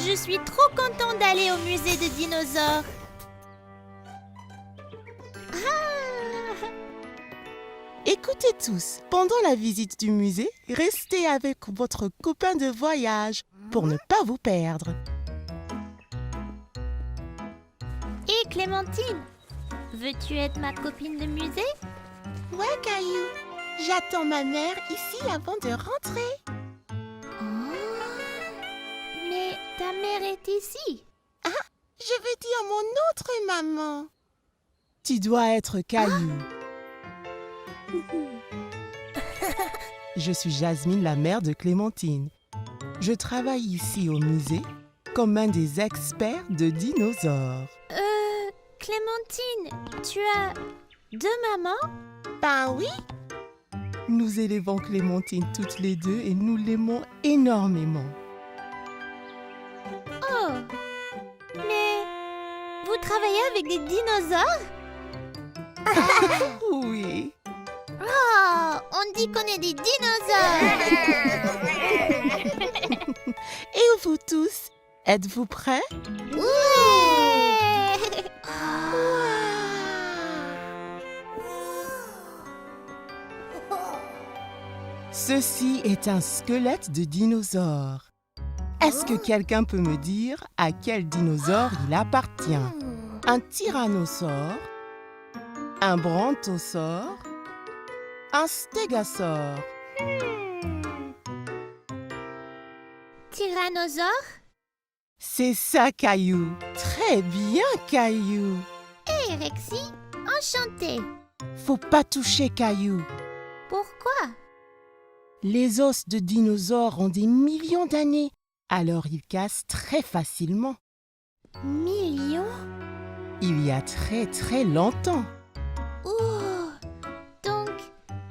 Je suis trop contente d'aller au musée des dinosaures. Écoutez tous, pendant la visite du musée, restez avec votre copain de voyage pour ne pas vous perdre. Et Clémentine, veux-tu être ma copine de musée? Ouais, Caillou, j'attends ma mère ici avant de rentrer. Mais ta mère est ici. Je veux dire mon autre maman. Tu dois être Caillou. Je suis Jasmine, la mère de Clémentine. Je travaille ici au musée comme un des experts de dinosaures. Clémentine, tu as 2 mamans? Ben oui. Nous élevons Clémentine toutes les deux et nous l'aimons énormément. Oh, mais vous travaillez avec des dinosaures? Oui. Oh, on dit qu'on est des dinosaures. Et vous tous, êtes-vous prêts? Ouais. Ceci est un squelette de dinosaure. Est-ce que quelqu'un peut me dire à quel dinosaure il appartient? Un tyrannosaure? Un brontosaure? Un stégosaure? Tyrannosaure? C'est ça, Caillou. Très bien, Caillou. Et Rexy, enchantée. Faut pas toucher Caillou. Pourquoi? Les os de dinosaures ont des millions d'années, alors ils cassent très facilement. Millions? Il y a très très longtemps. Oh, donc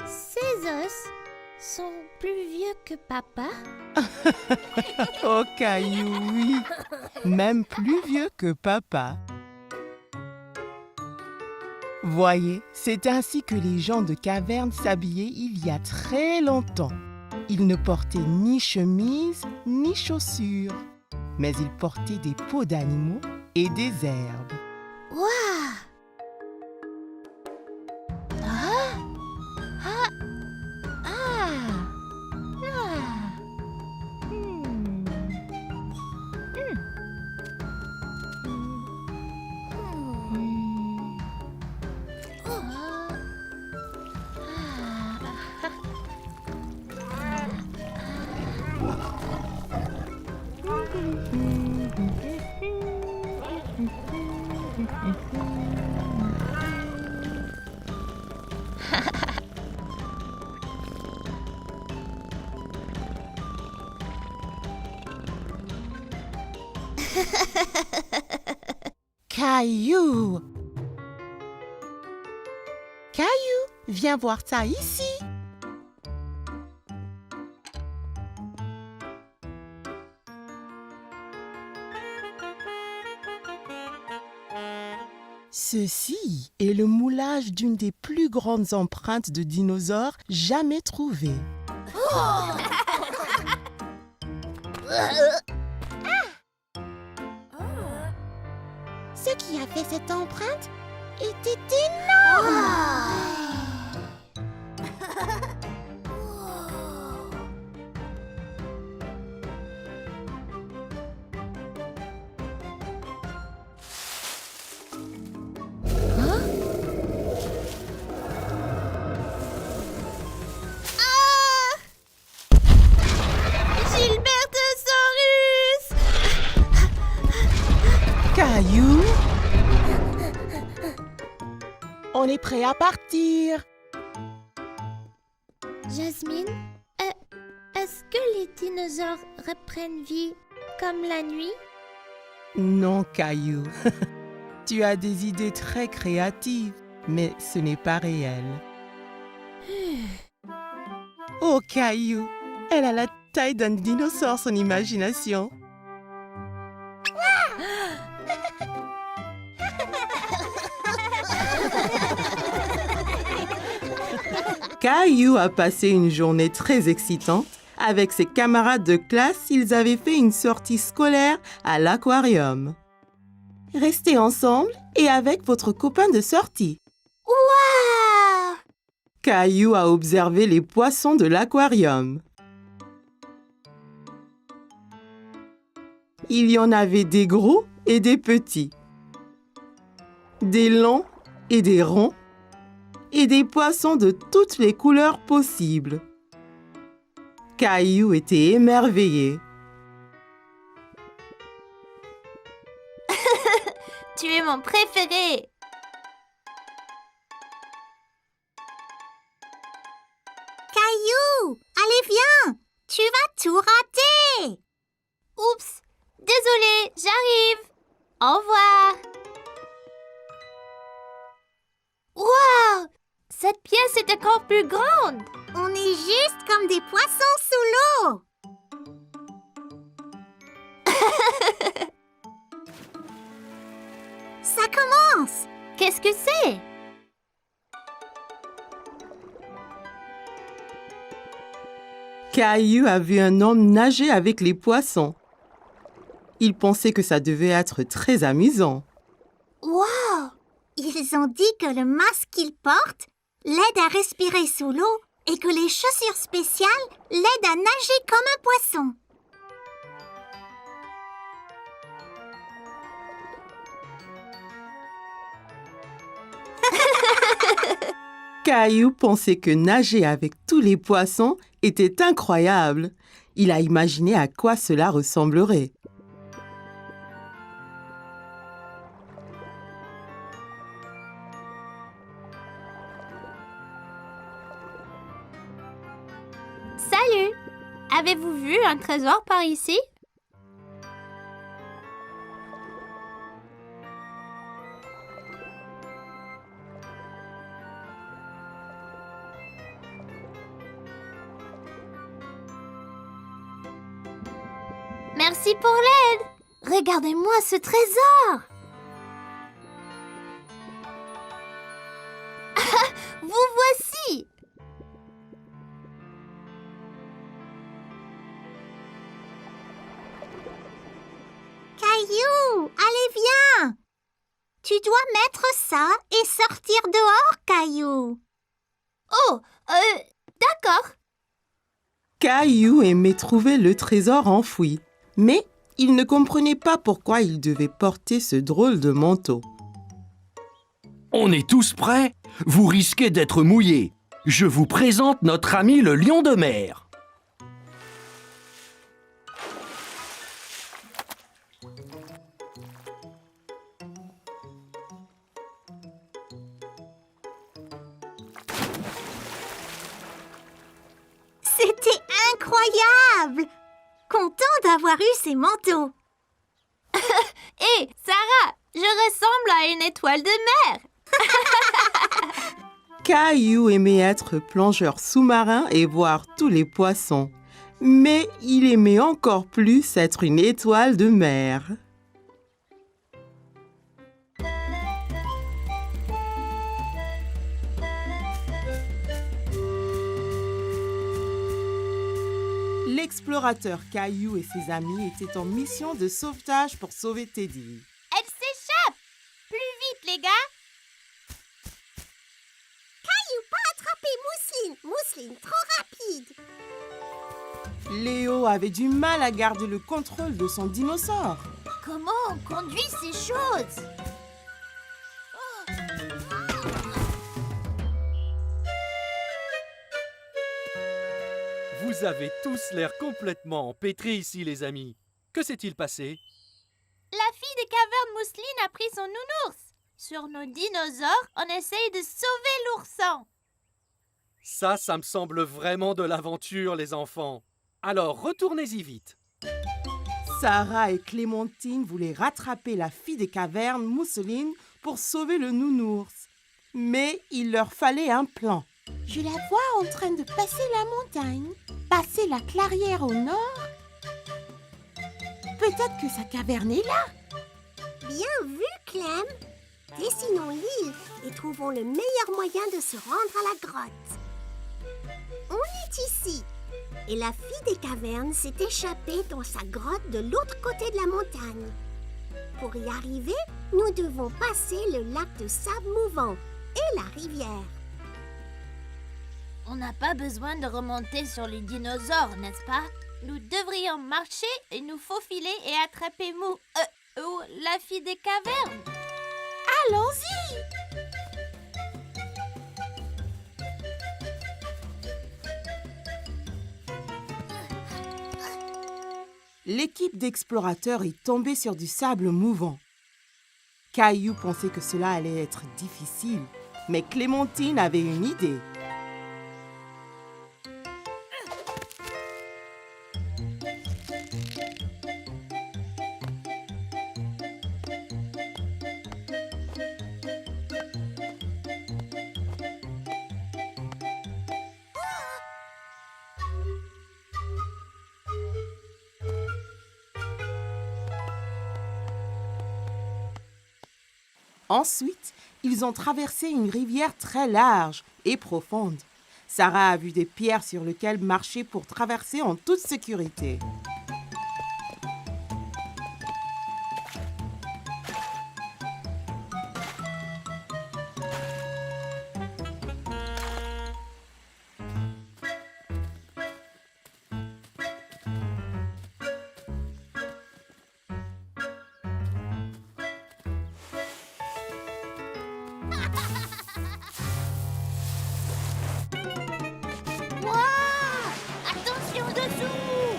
ces os sont plus vieux que papa? Oh Caillou, oui. Même plus vieux que papa. Voyez, c'est ainsi que les gens de caverne s'habillaient il y a très longtemps. Ils ne portaient ni chemise ni chaussures, mais ils portaient des peaux d'animaux et des herbes. Waouh! Caillou! Caillou, viens voir ça ici. Ceci est le moulage d'une des plus grandes empreintes de dinosaures jamais trouvées. Ce qui a fait cette empreinte était énorme. Gilbertosaurus! Caillou, on est prêt à partir. Jasmine, est-ce que les dinosaures reprennent vie comme la nuit? Non, Caillou. Tu as des idées très créatives, mais ce n'est pas réel. Oh, Caillou, elle a la taille d'un dinosaure, son imagination. Caillou a passé une journée très excitante Avec ses camarades de classe, ils avaient fait une sortie scolaire à l'aquarium. Restez ensemble et avec votre copain de sortie. Waouh! Caillou a observé les poissons de l'aquarium. Il y en avait des gros et des petits, des longs et des ronds, et des poissons de toutes les couleurs possibles. Caillou était émerveillé. Tu es mon préféré! Caillou, allez viens, tu vas tout rater. Oups! Désolée, j'arrive! Au revoir! Waouh! Cette pièce est encore plus grande! On est juste comme des poissons sous l'eau. Ça commence. Qu'est-ce que c'est? Caillou a vu un homme nager avec les poissons. Il pensait que ça devait être très amusant. Wow! Ils ont dit que le masque qu'ils portent l'aide à respirer sous l'eau et que les chaussures spéciales l'aident à nager comme un poisson. Caillou pensait que nager avec tous les poissons était incroyable. Il a imaginé à quoi cela ressemblerait. Salut! Avez-vous vu un trésor par ici? Merci pour l'aide! Regardez-moi ce trésor! Vous voici! Caillou, allez viens. Tu dois mettre ça et sortir dehors, Caillou. Oh, d'accord. Caillou aimait trouver le trésor enfoui, mais il ne comprenait pas pourquoi il devait porter ce drôle de manteau. On est tous prêts? Vous risquez d'être mouillés. Je vous présente notre ami le lion de mer. C'était incroyable! Content d'avoir eu ces manteaux. Hé, Sarah, je ressemble à une étoile de mer. Caillou aimait être plongeur sous-marin et voir tous les poissons. Mais il aimait encore plus être une étoile de mer. L'explorateur Caillou et ses amis étaient en mission de sauvetage pour sauver Teddy. Elle s'échappe! Plus vite, les gars! Attrapez Mousseline! Mousseline, trop rapide! Léo avait du mal à garder le contrôle de son dinosaure. Comment on conduit ces choses? Vous avez tous l'air complètement empêtrés ici, les amis. Que s'est-il passé? La fille des cavernes Mousseline a pris son nounours. Sur nos dinosaures, on essaye de sauver l'ourson. Ça me semble vraiment de l'aventure, les enfants. Alors, retournez-y vite. Sarah et Clémentine voulaient rattraper la fille des cavernes, Mousseline, pour sauver le nounours. Mais il leur fallait un plan. Je la vois en train de passer la montagne, passer la clairière au nord. Peut-être que sa caverne est là. Bien vu, Clem! Dessinons l'île et trouvons le meilleur moyen de se rendre à la grotte. On est ici. et la fille des cavernes s'est échappée dans sa grotte de l'autre côté de la montagne. Pour y arriver, nous devons passer le lac de sable mouvant et la rivière. On n'a pas besoin de remonter sur les dinosaures, n'est-ce pas? Nous devrions marcher et nous faufiler et attraper ou la fille des cavernes. Allons-y! L'équipe d'explorateurs est tombée sur du sable mouvant. Caillou pensait que cela allait être difficile, mais Clémentine avait une idée. Ensuite, ils ont traversé une rivière très large et profonde. Sarah a vu des pierres sur lesquelles marcher pour traverser en toute sécurité. Attention dessous!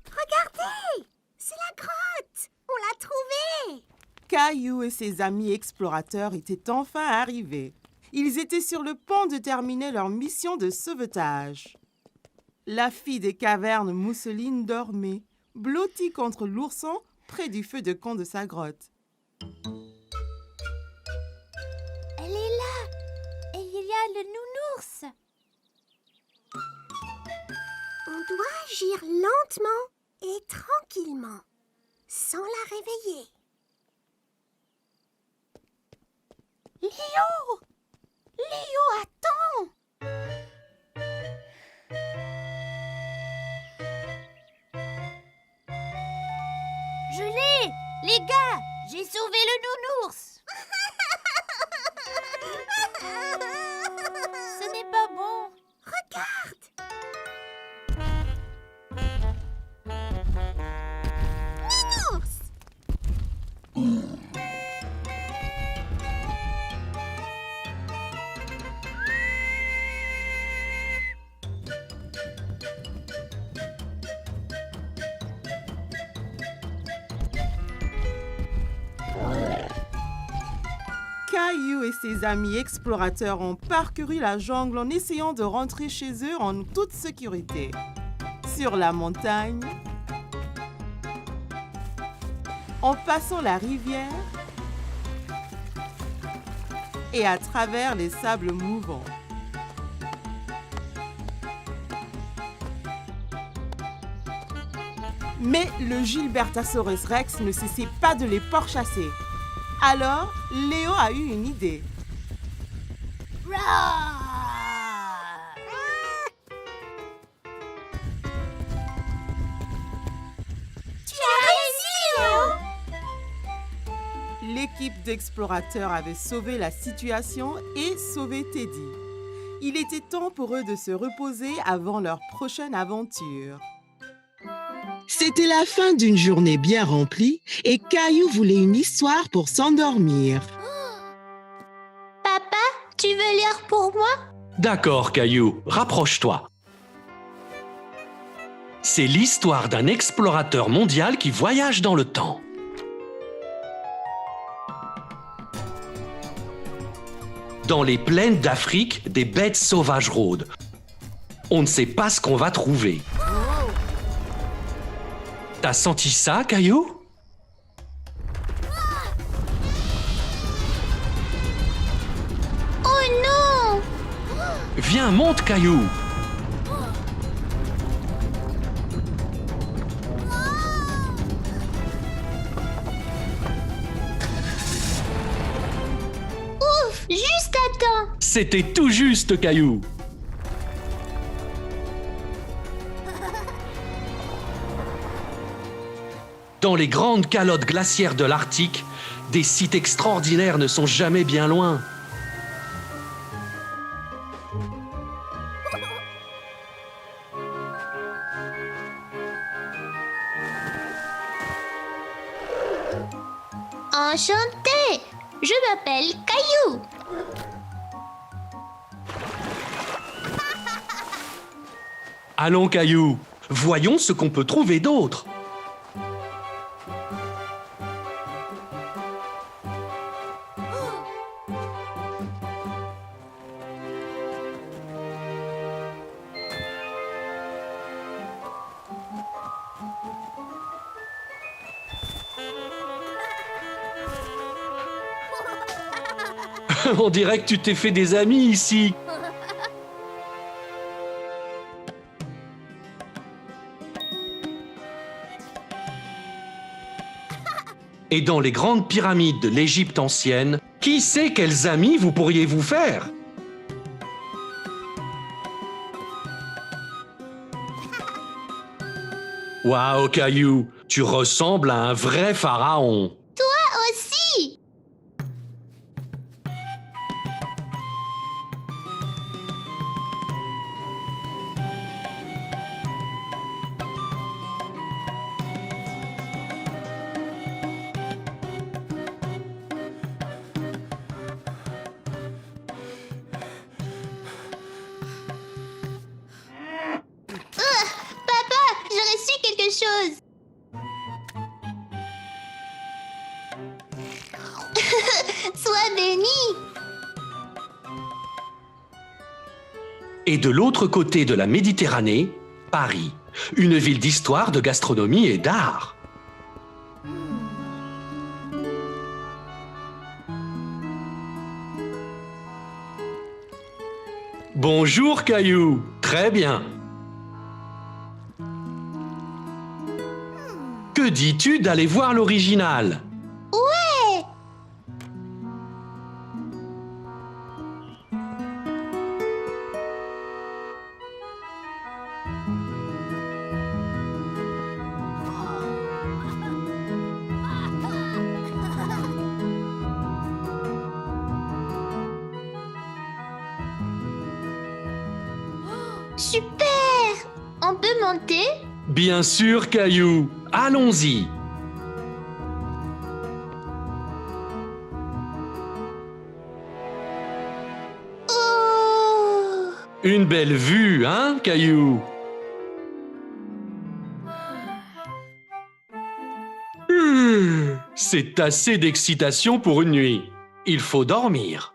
Regardez! C'est la grotte! On l'a trouvée! Caillou et ses amis explorateurs étaient enfin arrivés. Ils étaient sur le pont de terminer leur mission de sauvetage. La fille des cavernes Mousseline dormait, blottie contre l'ourson près du feu de camp de sa grotte. Elle est là! Et il y a le nounours! On doit agir lentement et tranquillement, sans la réveiller. Léo! Léo, attends! Je l'ai! Les gars, j'ai sauvé le nounours! Ce n'est pas bon! Regarde! Nounours! Caillou et ses amis explorateurs ont parcouru la jungle en essayant de rentrer chez eux en toute sécurité. Sur la montagne, en passant la rivière et à travers les sables mouvants. Mais le Gilbertosaurus Rex ne cessait pas de les pourchasser. Alors, Léo a eu une idée. Roar! Tu as réussi, Léo! L'équipe d'explorateurs avait sauvé la situation et sauvé Teddy. Il était temps pour eux de se reposer avant leur prochaine aventure. C'était la fin d'une journée bien remplie et Caillou voulait une histoire pour s'endormir. Papa, tu veux lire pour moi? D'accord, Caillou, rapproche-toi. C'est l'histoire d'un explorateur mondial qui voyage dans le temps. Dans les plaines d'Afrique, des bêtes sauvages rôdent. On ne sait pas ce qu'on va trouver. T'as senti ça, Caillou? Oh non! Viens, monte, Caillou. Ouf, juste à temps! C'était tout juste, Caillou. Dans les grandes calottes glaciaires de l'Arctique, des sites extraordinaires ne sont jamais bien loin. Enchantée! Je m'appelle Caillou. Allons, Caillou, voyons ce qu'on peut trouver d'autre. On dirait que tu t'es fait des amis ici. Et dans les grandes pyramides de l'Égypte ancienne, qui sait quels amis vous pourriez vous faire? Waouh, Caillou, tu ressembles à un vrai pharaon. Aussi! Papa, j'ai reçu quelque chose. Sois béni. Et de l'autre côté de la Méditerranée, Paris, une ville d'histoire, de gastronomie et d'art. Bonjour, Caillou. Très bien. Que dis-tu d'aller voir l'original? Ouais! Super! On peut monter? Bien sûr, Caillou. Allons-y. Oh! Une belle vue, hein, Caillou? C'est assez d'excitation pour une nuit. Il faut dormir.